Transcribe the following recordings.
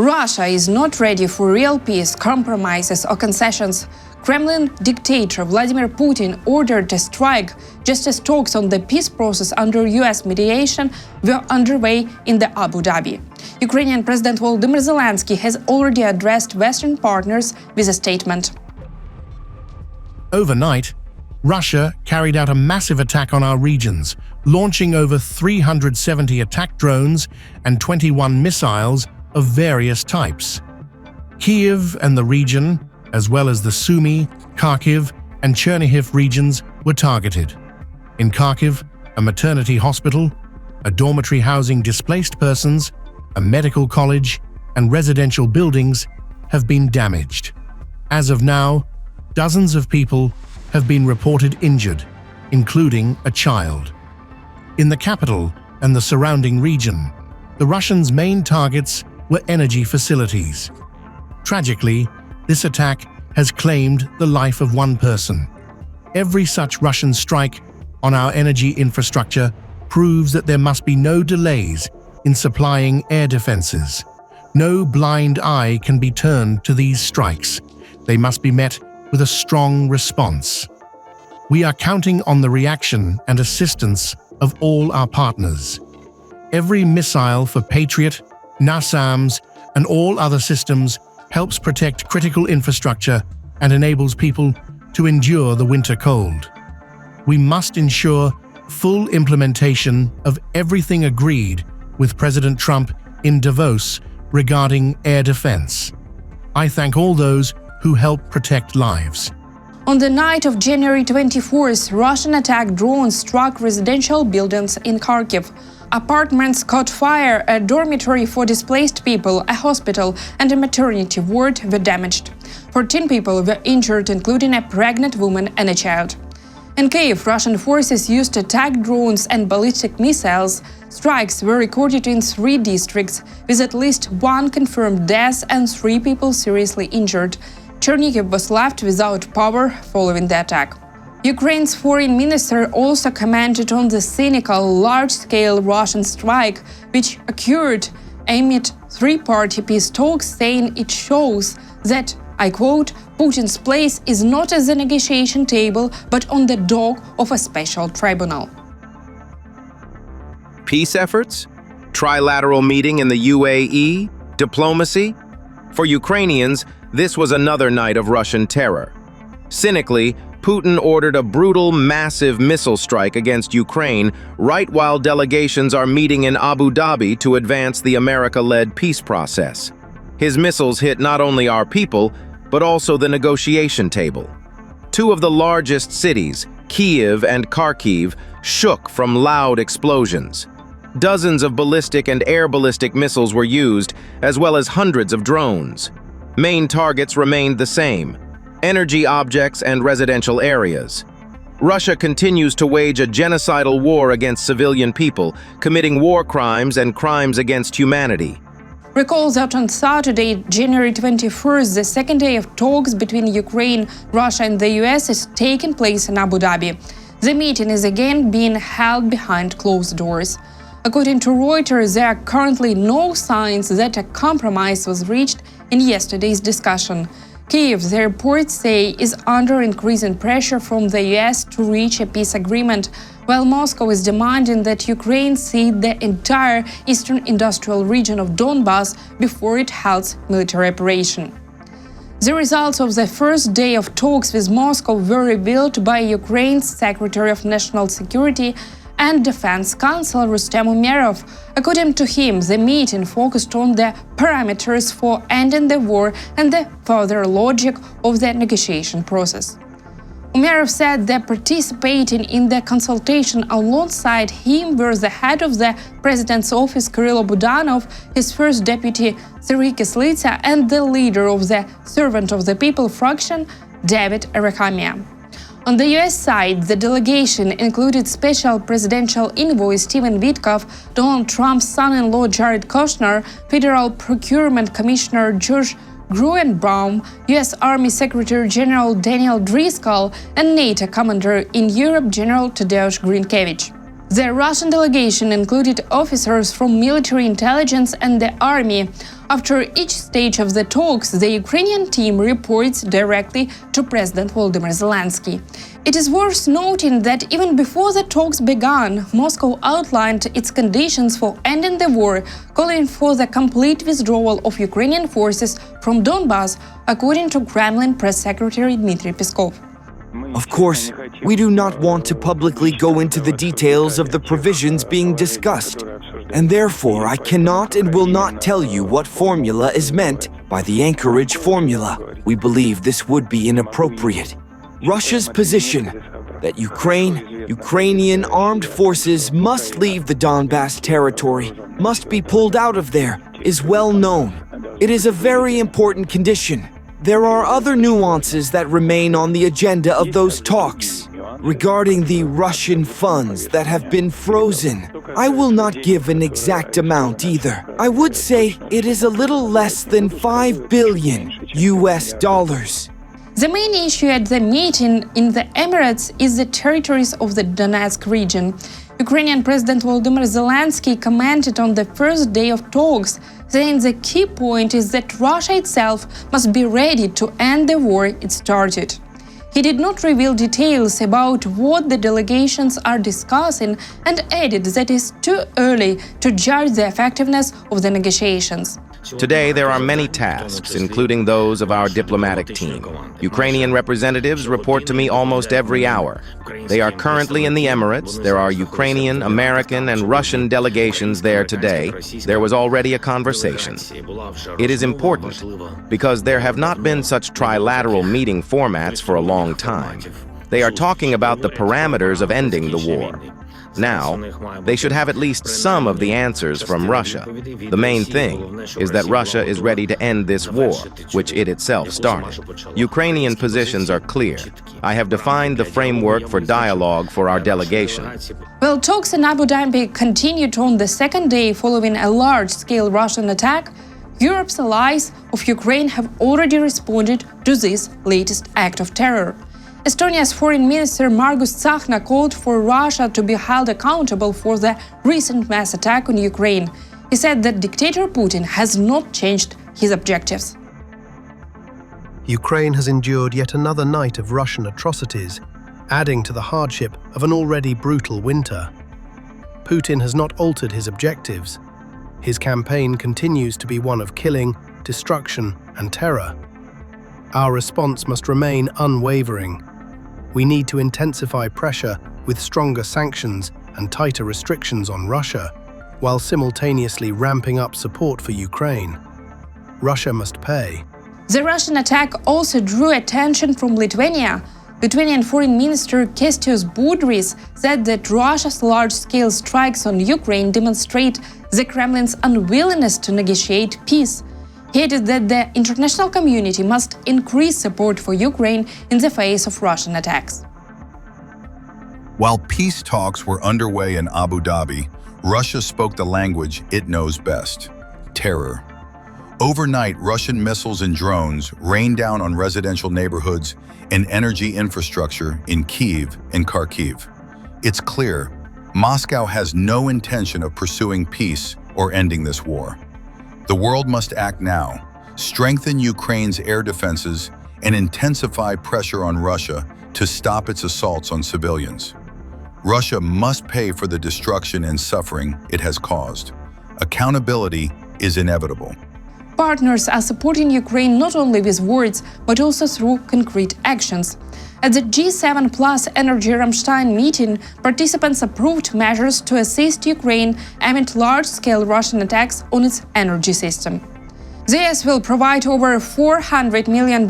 Russia is not ready for real peace, compromises or concessions. Kremlin dictator Vladimir Putin ordered a strike just as talks on the peace process under US mediation were underway in the Abu Dhabi. Ukrainian President Volodymyr Zelenskyy has already addressed Western partners with a statement. Overnight, Russia carried out a massive attack on our regions, launching over 370 attack drones and 21 missiles of various types. Kyiv and the region, as well as the Sumy, Kharkiv, and Chernihiv regions were targeted. In Kharkiv, a maternity hospital, a dormitory housing displaced persons, a medical college, and residential buildings have been damaged. As of now, dozens of people have been reported injured, including a child. In the capital and the surrounding region, the Russians' main targets were energy facilities. Tragically, this attack has claimed the life of one person. Every such Russian strike on our energy infrastructure proves that there must be no delays in supplying air defenses. No blind eye can be turned to these strikes. They must be met with a strong response. We are counting on the reaction and assistance of all our partners. Every missile for Patriot, NASAMS, and all other systems helps protect critical infrastructure and enables people to endure the winter cold. We must ensure full implementation of everything agreed with President Trump in Davos regarding air defense. I thank all those who help protect lives. On the night of January 24th, Russian attack drones struck residential buildings in Kharkiv. Apartments caught fire, a dormitory for displaced people, a hospital, and a maternity ward were damaged. 14 people were injured, including a pregnant woman and a child. In Kyiv, Russian forces used attack drones and ballistic missiles. Strikes were recorded in 3 districts, with at least 1 confirmed death and 3 people seriously injured. Chernihiv was left without power following the attack. Ukraine's foreign minister also commented on the cynical, large-scale Russian strike, which occurred amid 3-party peace talks, saying it shows that, I quote, Putin's place is not at the negotiation table, but on the dock of a special tribunal. Peace efforts? Trilateral meeting in the UAE? Diplomacy? For Ukrainians, this was another night of Russian terror. Cynically, Putin ordered a brutal, massive missile strike against Ukraine right while delegations are meeting in Abu Dhabi to advance the America-led peace process. His missiles hit not only our people, but also the negotiation table. 2 of the largest cities, Kyiv and Kharkiv, shook from loud explosions. Dozens of ballistic and air ballistic missiles were used, as well as hundreds of drones. Main targets remained the same: energy objects and residential areas. Russia continues to wage a genocidal war against civilian people, committing war crimes and crimes against humanity. Recall that on Saturday, January 21st, the second day of talks between Ukraine, Russia and the US is taking place in Abu Dhabi. The meeting is again being held behind closed doors. According to Reuters, there are currently no signs that a compromise was reached in yesterday's discussion. Kyiv, the reports say, is under increasing pressure from the US to reach a peace agreement, while Moscow is demanding that Ukraine cede the entire eastern industrial region of Donbas before it halts military operation. The results of the first day of talks with Moscow were revealed by Ukraine's Secretary of National Security and Defense Counsel Rustem Umerov. According to him, the meeting focused on the parameters for ending the war and the further logic of the negotiation process. Umerov said that participating in the consultation alongside him were the head of the President's office Kirill Budanov, his first deputy Serhiy Kislitsa, and the leader of the Servant of the People faction, David Erekhamia. On the US side, the delegation included Special Presidential Envoy Stephen Witkoff, Donald Trump's son-in-law Jared Kushner, Federal Procurement Commissioner George Gruenbaum, US Army Secretary General Daniel Driscoll, and NATO Commander in Europe General Tadeusz Grynkevich. The Russian delegation included officers from military intelligence and the army. After each stage of the talks, the Ukrainian team reports directly to President Volodymyr Zelenskyy. It is worth noting that even before the talks began, Moscow outlined its conditions for ending the war, calling for the complete withdrawal of Ukrainian forces from Donbas, according to Kremlin press secretary Dmitry Peskov. Of course, we do not want to publicly go into the details of the provisions being discussed, and therefore I cannot and will not tell you what formula is meant by the Anchorage formula. We believe this would be inappropriate. Russia's position that Ukrainian armed forces must leave the Donbas territory, must be pulled out of there, is well known. It is a very important condition. There are other nuances that remain on the agenda of those talks. Regarding the Russian funds that have been frozen, I will not give an exact amount either. I would say it is a little less than $5 billion. The main issue at the meeting in the Emirates is the territories of the Donetsk region. Ukrainian President Volodymyr Zelenskyy commented on the first day of talks, saying the key point is that Russia itself must be ready to end the war it started. He did not reveal details about what the delegations are discussing and added that it is too early to judge the effectiveness of the negotiations. Today, there are many tasks, including those of our diplomatic team. Ukrainian representatives report to me almost every hour. They are currently in the Emirates. There are Ukrainian, American, and Russian delegations there today. There was already a conversation. It is important because there have not been such trilateral meeting formats for a long time. They are talking about the parameters of ending the war. Now, they should have at least some of the answers from Russia. The main thing is that Russia is ready to end this war, which it itself started. Ukrainian positions are clear. I have defined the framework for dialogue for our delegation. While talks in Abu Dhabi continued on the second day following a large-scale Russian attack, Europe's allies of Ukraine have already responded to this latest act of terror. Estonia's Foreign Minister Margus Tsahkna called for Russia to be held accountable for the recent mass attack on Ukraine. He said that dictator Putin has not changed his objectives. Ukraine has endured yet another night of Russian atrocities, adding to the hardship of an already brutal winter. Putin has not altered his objectives. His campaign continues to be one of killing, destruction, and terror. Our response must remain unwavering. We need to intensify pressure with stronger sanctions and tighter restrictions on Russia, while simultaneously ramping up support for Ukraine. Russia must pay. The Russian attack also drew attention from Lithuania. Lithuanian Foreign Minister Kęstutis Budrys said that Russia's large-scale strikes on Ukraine demonstrate the Kremlin's unwillingness to negotiate peace. He added that the international community must increase support for Ukraine in the face of Russian attacks. While peace talks were underway in Abu Dhabi, Russia spoke the language it knows best: terror. Overnight, Russian missiles and drones rained down on residential neighborhoods and energy infrastructure in Kyiv and Kharkiv. It's clear, Moscow has no intention of pursuing peace or ending this war. The world must act now, strengthen Ukraine's air defenses, and intensify pressure on Russia to stop its assaults on civilians. Russia must pay for the destruction and suffering it has caused. Accountability is inevitable. Partners are supporting Ukraine not only with words, but also through concrete actions. At the G7 Plus Energy Ramstein meeting, participants approved measures to assist Ukraine amid large-scale Russian attacks on its energy system. The US will provide over $400 million,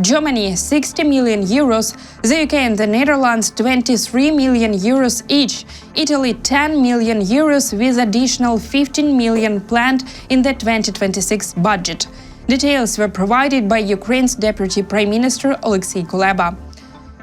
Germany 60 million euros, the UK and the Netherlands 23 million euros each, Italy 10 million euros with additional 15 million planned in the 2026 budget. Details were provided by Ukraine's Deputy Prime Minister Oleksiy Kuleba.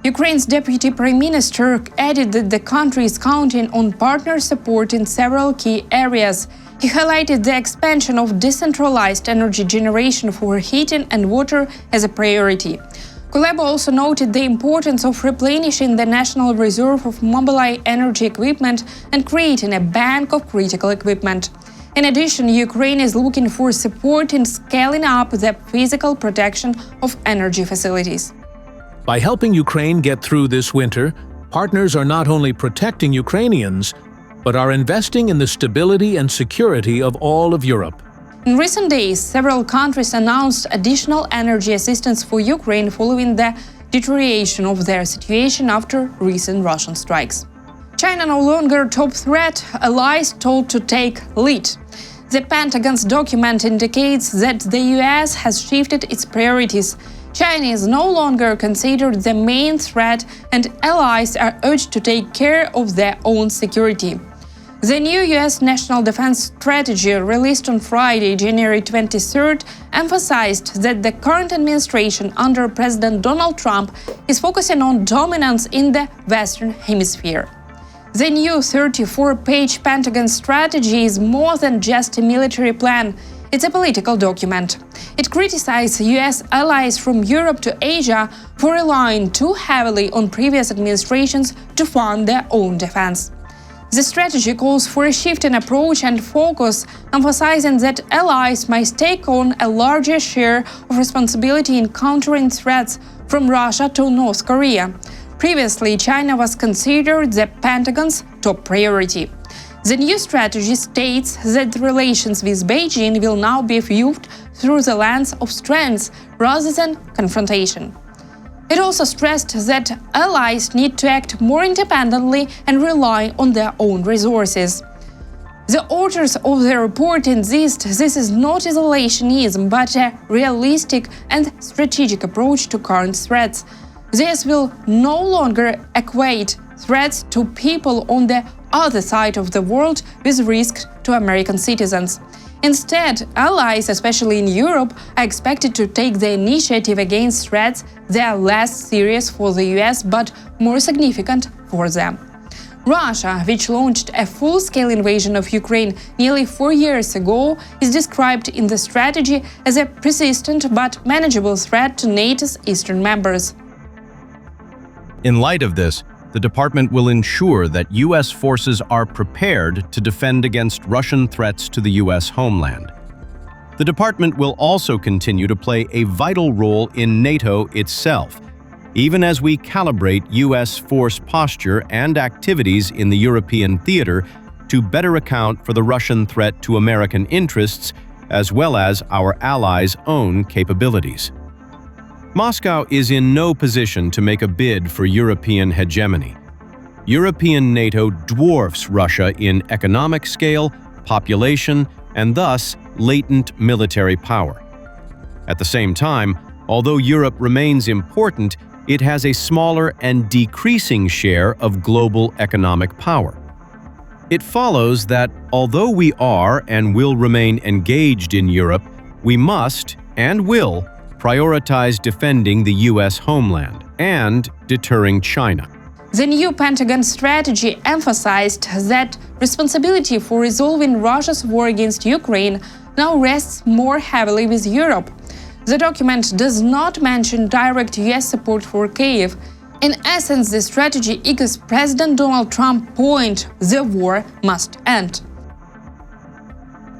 Ukraine's Deputy Prime Minister added that the country is counting on partner support in several key areas. He highlighted the expansion of decentralized energy generation for heating and water as a priority. Kuleba also noted the importance of replenishing the national reserve of mobile energy equipment and creating a bank of critical equipment. In addition, Ukraine is looking for support in scaling up the physical protection of energy facilities. By helping Ukraine get through this winter, partners are not only protecting Ukrainians, but are investing in the stability and security of all of Europe. In recent days, several countries announced additional energy assistance for Ukraine following the deterioration of their situation after recent Russian strikes. China no longer top threat, allies told to take lead. The Pentagon's document indicates that the US has shifted its priorities. China is no longer considered the main threat, and allies are urged to take care of their own security. The new US National Defense Strategy, released on Friday, January 23rd, emphasized that the current administration under President Donald Trump is focusing on dominance in the Western Hemisphere. The new 34-page Pentagon strategy is more than just a military plan. It's a political document. It criticizes US allies from Europe to Asia for relying too heavily on previous administrations to fund their own defense. The strategy calls for a shift in approach and focus, emphasizing that allies must take on a larger share of responsibility in countering threats from Russia to North Korea. Previously, China was considered the Pentagon's top priority. The new strategy states that relations with Beijing will now be viewed through the lens of strengths rather than confrontation. It also stressed that allies need to act more independently and rely on their own resources. The authors of the report insist this is not isolationism, but a realistic and strategic approach to current threats. This will no longer equate threats to people on the other side of the world with risk to American citizens. Instead, allies, especially in Europe, are expected to take the initiative against threats that are less serious for the US but more significant for them. Russia, which launched a full-scale invasion of Ukraine nearly 4 years ago, is described in the strategy as a persistent but manageable threat to NATO's eastern members. In light of this, the department will ensure that U.S. forces are prepared to defend against Russian threats to the U.S. homeland. The department will also continue to play a vital role in NATO itself, even as we calibrate U.S. force posture and activities in the European theater to better account for the Russian threat to American interests as well as our allies' own capabilities. Moscow is in no position to make a bid for European hegemony. European NATO dwarfs Russia in economic scale, population, and thus latent military power. At the same time, although Europe remains important, it has a smaller and decreasing share of global economic power. It follows that although we are and will remain engaged in Europe, we must and will prioritize defending the U.S. homeland and deterring China. The new Pentagon strategy emphasized that responsibility for resolving Russia's war against Ukraine now rests more heavily with Europe. The document does not mention direct U.S. support for Kyiv. In essence, the strategy echoes President Donald Trump's point: the war must end.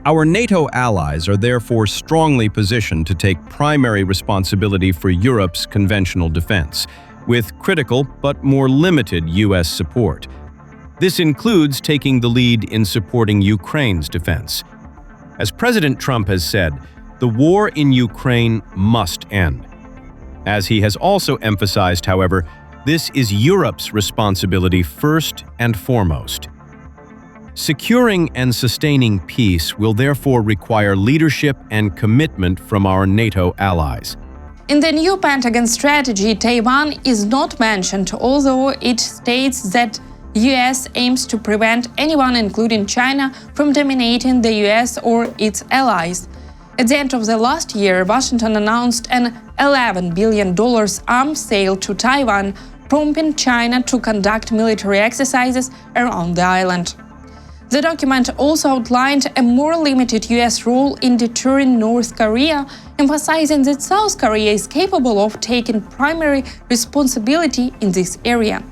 Our NATO allies are therefore strongly positioned to take primary responsibility for Europe's conventional defense, with critical but more limited U.S. support. This includes taking the lead in supporting Ukraine's defense. As President Trump has said, the war in Ukraine must end. As he has also emphasized, however, this is Europe's responsibility first and foremost. Securing and sustaining peace will therefore require leadership and commitment from our NATO allies. In the new Pentagon strategy, Taiwan is not mentioned, although it states that US aims to prevent anyone, including China, from dominating the US or its allies. At the end of the last year, Washington announced an $11 billion arms sale to Taiwan, prompting China to conduct military exercises around the island. The document also outlined a more limited US role in deterring North Korea, emphasizing that South Korea is capable of taking primary responsibility in this area.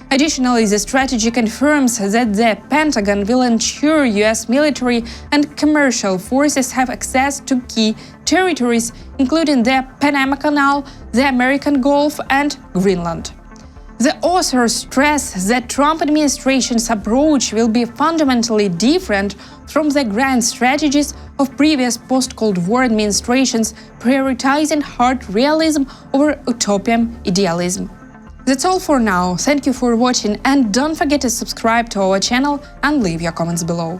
Additionally, the strategy confirms that the Pentagon will ensure US military and commercial forces have access to key territories, including the Panama Canal, the American Gulf, and Greenland. The authors stress that Trump administration's approach will be fundamentally different from the grand strategies of previous post-Cold War administrations, prioritizing hard realism over utopian idealism. That's all for now. Thank you for watching, and don't forget to subscribe to our channel and leave your comments below.